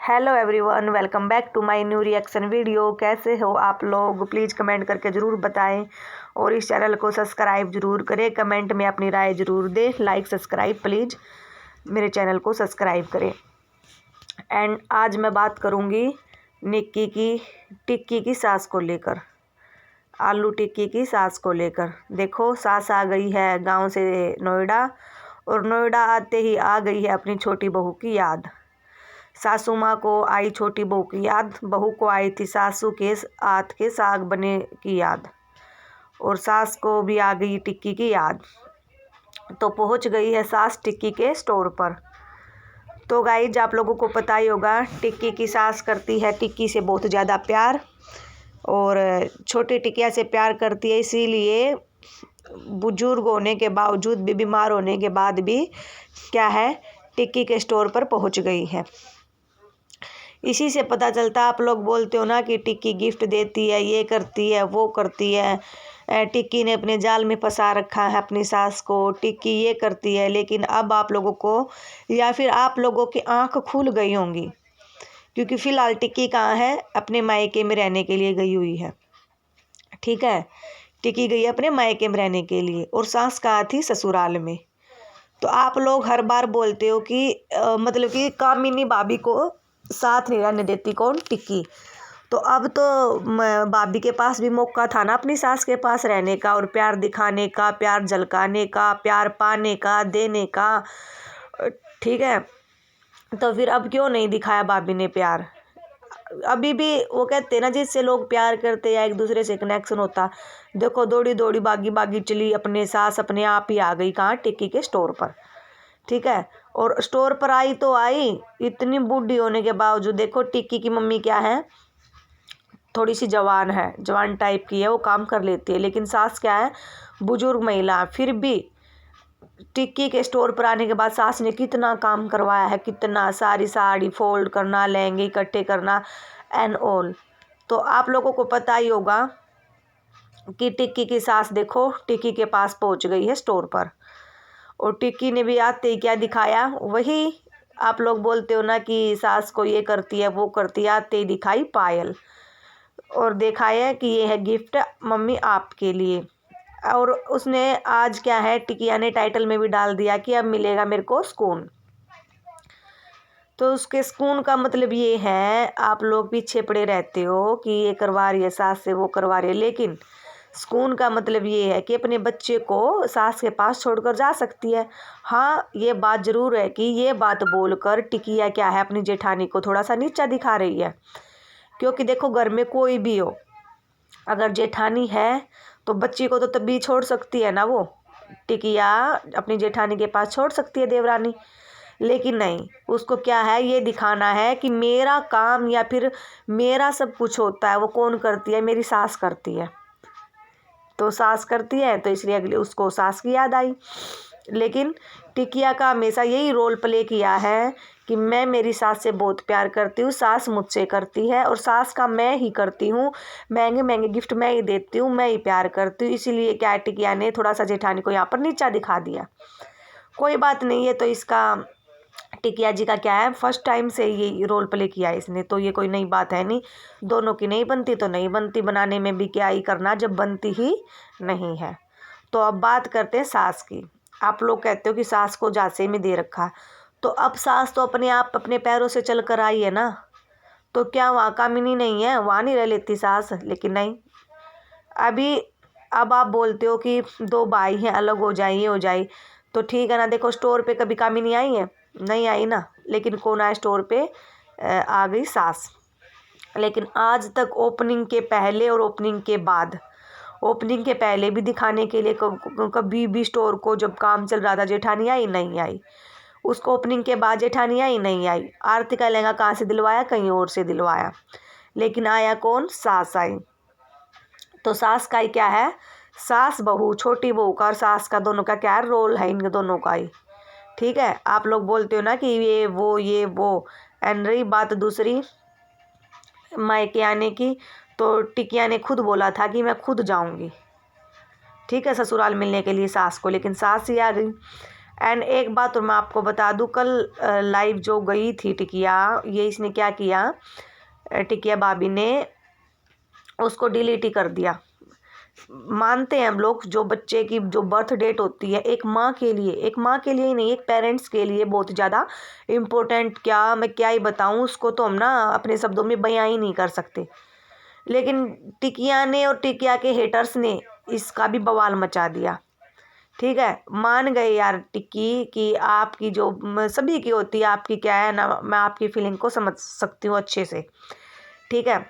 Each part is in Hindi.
Hello everyone, welcome back to my new reaction video. कैसे हो आप लोग? प्लीज़ कमेंट करके ज़रूर बताएं और इस चैनल को सब्सक्राइब ज़रूर करें। कमेंट में अपनी राय ज़रूर दें। लाइक सब्सक्राइब प्लीज़ मेरे चैनल को सब्सक्राइब करें। एंड आज मैं बात करूँगी निक्की की टिक्की की सास को लेकर, आलू टिक्की की सास को लेकर। देखो, सास आ गई है गाँव से नोएडा, और नोएडा आते ही आ गई है अपनी छोटी बहू की याद। सासू माँ को आई छोटी बहू की याद, बहू को आई थी सासू के हाथ के साग बने की याद, और सास को भी आ गई टिक्की की याद। तो पहुँच गई है सास टिक्की के स्टोर पर। तो गाइज, आप लोगों को पता ही होगा, टिक्की की सास करती है टिक्की से बहुत ज़्यादा प्यार, और छोटी टिक्किया से प्यार करती है। इसीलिए बुजुर्ग होने के बावजूद भी, बीमार होने के बाद भी क्या है, टिक्की के स्टोर पर पहुँच गई है। इसी से पता चलता, आप लोग बोलते हो ना कि टिक्की गिफ्ट देती है, ये करती है, वो करती है, टिक्की ने अपने जाल में फंसा रखा है अपनी सास को, टिक्की ये करती है। लेकिन अब आप लोगों को, या फिर आप लोगों की आंख खुल गई होंगी, क्योंकि फ़िलहाल टिक्की कहाँ है, अपने मायके में रहने के लिए गई हुई है। ठीक है, टिक्की गई अपने मायके में रहने के लिए, और सास कहाँ थी, ससुराल में। तो आप लोग हर बार बोलते हो कि मतलब कि कामिनी भाभी को साथ नहीं रहने देती कौन, टिक्की। तो अब तो भाभी के पास भी मौका था ना अपनी सास के पास रहने का, और प्यार दिखाने का, प्यार झलकाने का, प्यार पाने का, देने का। ठीक है, तो फिर अब क्यों नहीं दिखाया भाभी ने प्यार? अभी भी वो कहते हैं ना, जिससे लोग प्यार करते हैं, एक दूसरे से कनेक्शन होता। देखो, दौड़ी दौड़ी बागी बागी चली अपने सास, अपने आप ही आ गई कहाँ, टिक्की के स्टोर पर। ठीक है, और स्टोर पर आई तो आई, इतनी बूढ़ी होने के बावजूद। देखो, टिक्की की मम्मी क्या है, थोड़ी सी जवान है, जवान टाइप की है, वो काम कर लेती है। लेकिन सास क्या है, बुजुर्ग महिला। फिर भी टिक्की के स्टोर पर आने के बाद सास ने कितना काम करवाया है, कितना, सारी साड़ी फोल्ड करना, लहंगे इकट्ठे करना एंड ऑल। तो आप लोगों को पता ही होगा कि टिक्की की सास देखो टिक्की के पास पहुंच गई है स्टोर पर, और टिक्की ने भी आते ही क्या दिखाया, वही आप लोग बोलते हो ना कि सास को ये करती है, वो करती है। आते ही दिखाई पायल, और दिखाया कि ये है गिफ्ट मम्मी आपके लिए। और उसने आज क्या है, टिकिया ने टाइटल में भी डाल दिया कि अब मिलेगा मेरे को सुकून। तो उसके सुकून का मतलब ये है, आप लोग पीछे पड़े रहते हो कि ये करवा रही है सास से, वो करवा रही है, लेकिन सुकून का मतलब ये है कि अपने बच्चे को सास के पास छोड़कर जा सकती है। हाँ, ये बात ज़रूर है कि ये बात बोलकर टिकिया क्या है, अपनी जेठानी को थोड़ा सा नीचा दिखा रही है। क्योंकि देखो, घर में कोई भी हो, अगर जेठानी है तो बच्ची को तो तभी छोड़ सकती है ना, वो टिकिया अपनी जेठानी के पास छोड़ सकती है, देवरानी। लेकिन नहीं, उसको क्या है, ये दिखाना है कि मेरा काम या फिर मेरा सब कुछ होता है, वो कौन करती है, मेरी सास करती है। तो सास करती है, तो इसलिए अगले उसको सास की याद आई। लेकिन टिकिया का हमेशा यही रोल प्ले किया है कि मैं मेरी सास से बहुत प्यार करती हूँ, सास मुझसे करती है, और सास का मैं ही करती हूँ, महंगे महंगे गिफ्ट मैं ही देती हूँ, मैं ही प्यार करती हूँ। इसीलिए क्या, टिकिया ने थोड़ा सा जेठानी को यहाँ पर नीचा दिखा दिया। कोई बात नहीं है, तो इसका टिकिया जी का क्या है, फर्स्ट टाइम से ये रोल प्ले किया है इसने, तो ये कोई नई बात है नहीं। दोनों की नहीं बनती तो नहीं बनती, बनाने में भी क्या ही करना जब बनती ही नहीं है। तो अब बात करते हैं सास की। आप लोग कहते हो कि सास को झांसे में दे रखा है, तो अब सास तो अपने आप अपने पैरों से चल कर आई है ना, तो क्या वहाँ कामिनी नहीं है, वहाँ नहीं रह लेती सास? लेकिन नहीं, अभी अब आप बोलते हो कि दो भाई हैं, अलग हो जाए, ये हो जाए, तो ठीक है ना। देखो, स्टोर पे कभी कामिनी आई है? नहीं आई ना। लेकिन कौन आया स्टोर पे? आ गई सास। लेकिन आज तक ओपनिंग के पहले और ओपनिंग के बाद, ओपनिंग के पहले भी दिखाने के लिए कभी भी स्टोर को जब काम चल रहा था, जेठानी आई? नहीं आई। उसको ओपनिंग के बाद जेठानी आई? नहीं आई। आरती का लहंगा कहाँ से दिलवाया? कहीं और से दिलवाया। लेकिन आया कौन? सास आई। तो सास का ही क्या है, सास बहू, छोटी बहू का और सास का दोनों का क्या है, रोल है इन दोनों का ही। ठीक है, आप लोग बोलते हो ना कि ये वो। एंड रही बात दूसरी, मायके आने की, तो टिकिया ने खुद बोला था कि मैं खुद जाऊंगी, ठीक है, ससुराल मिलने के लिए सास को। लेकिन सास ही आ गई। एंड एक बात और मैं आपको बता दूं, कल लाइव जो गई थी टिकिया, ये इसने क्या किया, टिकिया भाभी ने उसको डिलीट ही कर दिया। मानते हैं हम लोग, जो बच्चे की जो बर्थ डेट होती है एक माँ के लिए ही नहीं, एक पेरेंट्स के लिए बहुत ज़्यादा इम्पोर्टेंट, क्या मैं क्या ही बताऊँ उसको, तो हम ना अपने शब्दों में बयां ही नहीं कर सकते। लेकिन टिकिया ने और टिकिया के हेटर्स ने इसका भी बवाल मचा दिया। ठीक है, मान गए यार टिक्की कि आपकी जो सभी की होती है, आपकी क्या है ना, मैं आपकी फीलिंग को समझ सकती हूँ अच्छे से। ठीक है,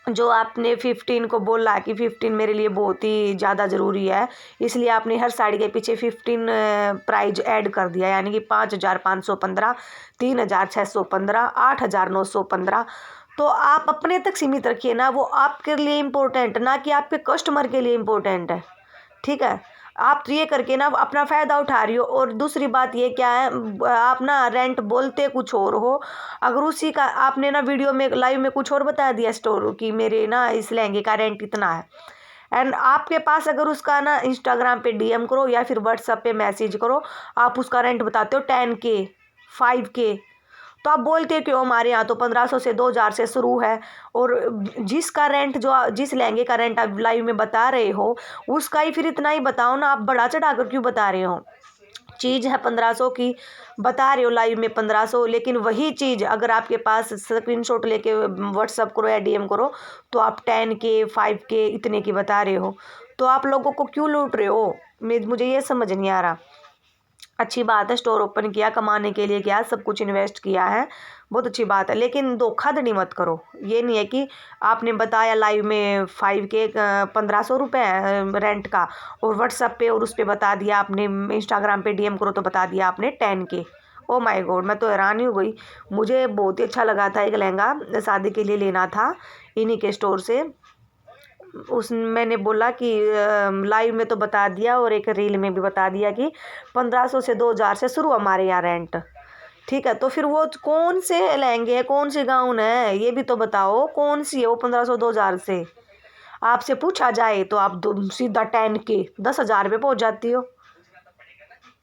जो आपने 15 को बोला कि 15 मेरे लिए बहुत ही ज़्यादा ज़रूरी है, इसलिए आपने हर साड़ी के पीछे 15 प्राइज ऐड कर दिया, यानी कि 5,515, 3,615, 8,915। तो आप अपने तक सीमित रखिए ना, वो आपके लिए इम्पोर्टेंट, ना कि आपके कस्टमर के लिए इम्पोर्टेंट है। ठीक है, आप तो ये करके ना अपना फ़ायदा उठा रही हो। और दूसरी बात ये क्या है, आप ना रेंट बोलते कुछ और हो, अगर उसी का आपने ना वीडियो में लाइव में कुछ और बता दिया स्टोर कि मेरे ना इस लहंगे का रेंट इतना है, एंड आपके पास अगर उसका ना इंस्टाग्राम पे डीएम करो या फिर व्हाट्सएप पे मैसेज करो, आप उसका रेंट बताते हो 10K 5K, तो आप बोलते क्यों हमारे यहाँ तो 1500 से 2000 से शुरू है, और जिसका रेंट जिस लहंगे का रेंट आप लाइव में बता रहे हो उसका ही फिर इतना ही बताओ ना, आप बढ़ा चढ़ा कर क्यों बता रहे हो। चीज़ है 1500 की, बता रहे हो लाइव में 1500, लेकिन वही चीज़ अगर आपके पास स्क्रीनशॉट लेके व्हाट्सअप करो या डीएम करो तो आप 10K 5K इतने की बता रहे हो। तो आप लोगों को क्यों लूट रहे हो, मुझे ये समझ नहीं आ रहा। अच्छी बात है, स्टोर ओपन किया, कमाने के लिए किया, सब कुछ इन्वेस्ट किया है, बहुत अच्छी बात है, लेकिन धोखाधड़ी मत करो। ये नहीं है कि आपने बताया लाइव में 5K 1500 रुपये रेंट का, और व्हाट्सएप पे और उस पर बता दिया आपने, इंस्टाग्राम पे डीएम करो तो बता दिया आपने 10K। ओ माय गॉड, मैं तो हैरान ही हो गई। मुझे बहुत ही अच्छा लगा था, एक लहंगा शादी के लिए लेना था इन्हीं के स्टोर से। मैंने बोला कि लाइव में तो बता दिया और एक रील में भी बता दिया कि 1500 से 2000 से शुरू हमारे यहाँ रेंट। ठीक है, तो फिर वो कौन से लहंगे हैं, कौन सी गाउन है, ये भी तो बताओ कौन सी है वो 1500 2000 से। आपसे पूछा जाए तो आप सीधा 10K 10,000 पे पहुँच जाती हो।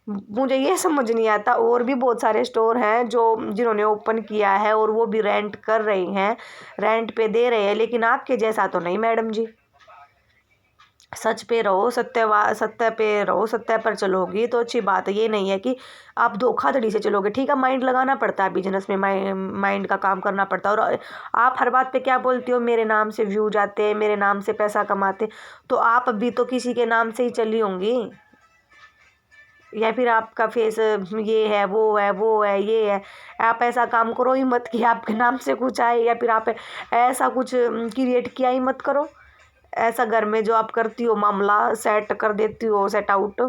मुझे ये समझ नहीं आता। और भी बहुत सारे स्टोर हैं जिन्होंने ओपन किया है और वो भी रेंट कर रहे हैं, रेंट पे दे रहे हैं, लेकिन आपके जैसा तो नहीं मैडम जी। सच पे रहो, सत्य पे रहो, सत्य पर चलोगी तो अच्छी बात है। ये नहीं है कि आप धोखाधड़ी से चलोगे। ठीक है, माइंड लगाना पड़ता है बिजनेस में, माइंड का काम करना पड़ता है। और आप हर बात पे क्या बोलती हो, मेरे नाम से व्यू जाते हैं, मेरे नाम से पैसा कमाते, तो आप भी तो किसी के नाम से ही चली होंगी, या फिर आपका फेस ये है वो है ये है। आप ऐसा काम करो ही मत कि आपके नाम से कुछ आए, या फिर आप ऐसा कुछ क्रिएट किया ही मत करो। ऐसा घर में जो आप करती हो, मामला सेट कर देती हो, सेट आउट,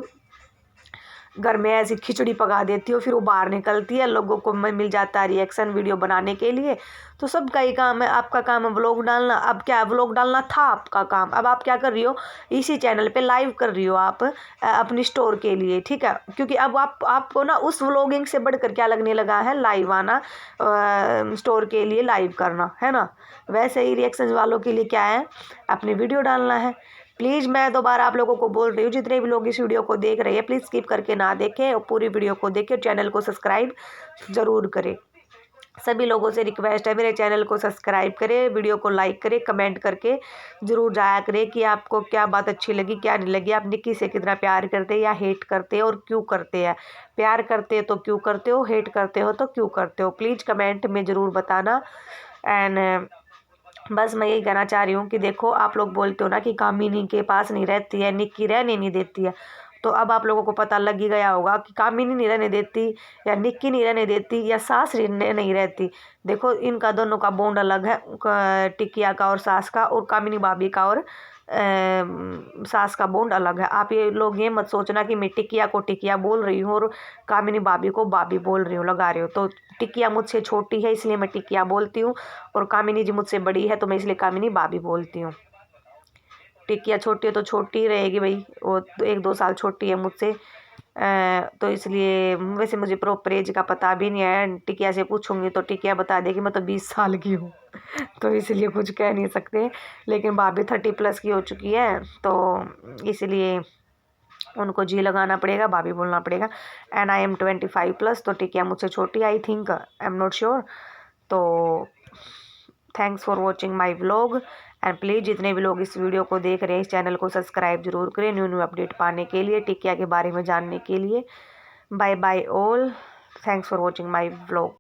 घर में ऐसी खिचड़ी पका देती हो, फिर वो बाहर निकलती है, लोगों को मिल जाता है रिएक्शन वीडियो बनाने के लिए। तो सबका ही काम है, आपका काम है व्लॉग डालना। अब क्या व्लॉग डालना था आपका काम, अब आप क्या कर रही हो, इसी चैनल पे लाइव कर रही हो आप अपनी स्टोर के लिए। ठीक है, क्योंकि अब आपको ना उस व्लॉगिंग से बढ़कर क्या लगने लगा है, लाइव आना, स्टोर के लिए लाइव करना, है ना। वैसे ही रिएक्शन वालों के लिए क्या है, अपनी वीडियो डालना है। प्लीज़ मैं दोबारा आप लोगों को बोल रही हूँ, जितने भी लोग इस वीडियो को देख रहे हैं प्लीज़ स्किप करके ना देखें और पूरी वीडियो को देखें, चैनल को सब्सक्राइब ज़रूर करें। सभी लोगों से रिक्वेस्ट है, मेरे चैनल को सब्सक्राइब करें, वीडियो को लाइक करें, कमेंट करके ज़रूर जाया करें कि आपको क्या बात अच्छी लगी, क्या नहीं लगी, आप निक्की से कितना प्यार करते हैं या हेट करते हैं और क्यों करते हैं। प्यार करते हैं तो क्यों करते हो, हेट करते हो तो क्यों करते हो, प्लीज़ कमेंट में ज़रूर बताना। एंड बस मैं यही कहना चाह रही हूँ कि देखो, आप लोग बोलते हो ना कि कामिनी के पास नहीं रहती है, निक्की रहने नहीं देती है, तो अब आप लोगों को पता लग ही गया होगा कि कामिनी नहीं रहने देती या निक्की नहीं रहने देती या सास नहीं रहती। देखो, इनका दोनों का बॉन्ड अलग है, टिकिया का और सास का, और कामिनी भाभी का और सास का बॉन्ड अलग है। आप ये लोग ये मत सोचना कि मैं टिकिया को टिकिया बोल रही हूँ और कामिनी भाभी को भाभी बोल रही हूँ, लगा रही हूँ। तो टिकिया मुझसे छोटी है इसलिए मैं टिकिया बोलती हूँ, और कामिनी जी मुझसे बड़ी है तो मैं इसलिए कामिनी भाभी बोलती हूँ। टिकिया छोटी है तो छोटी ही रहेगी भाई, वो 1-2 साल छोटी है मुझसे, तो इसलिए वैसे मुझे प्रॉपर एज का पता भी नहीं है। टिकिया से पूछूंगी तो टिकिया बता देगी मैं तो 20 साल की हूँ तो इसलिए कुछ कह नहीं सकते। लेकिन भाभी 30+ की हो चुकी है, तो इसलिए उनको जी लगाना पड़ेगा, भाभी बोलना पड़ेगा। एंड आई एम 25+, तो टिकिया मुझसे छोटी, I think, I am not sure. तो thanks for watching my vlog. And please जितने भी लोग इस वीडियो को देख रहे हैं, इस चैनल को सब्सक्राइब जरूर करें, न्यू न्यू अपडेट पाने के लिए, टिकिया के बारे में जानने के लिए। Bye bye all, thanks for watching my vlog.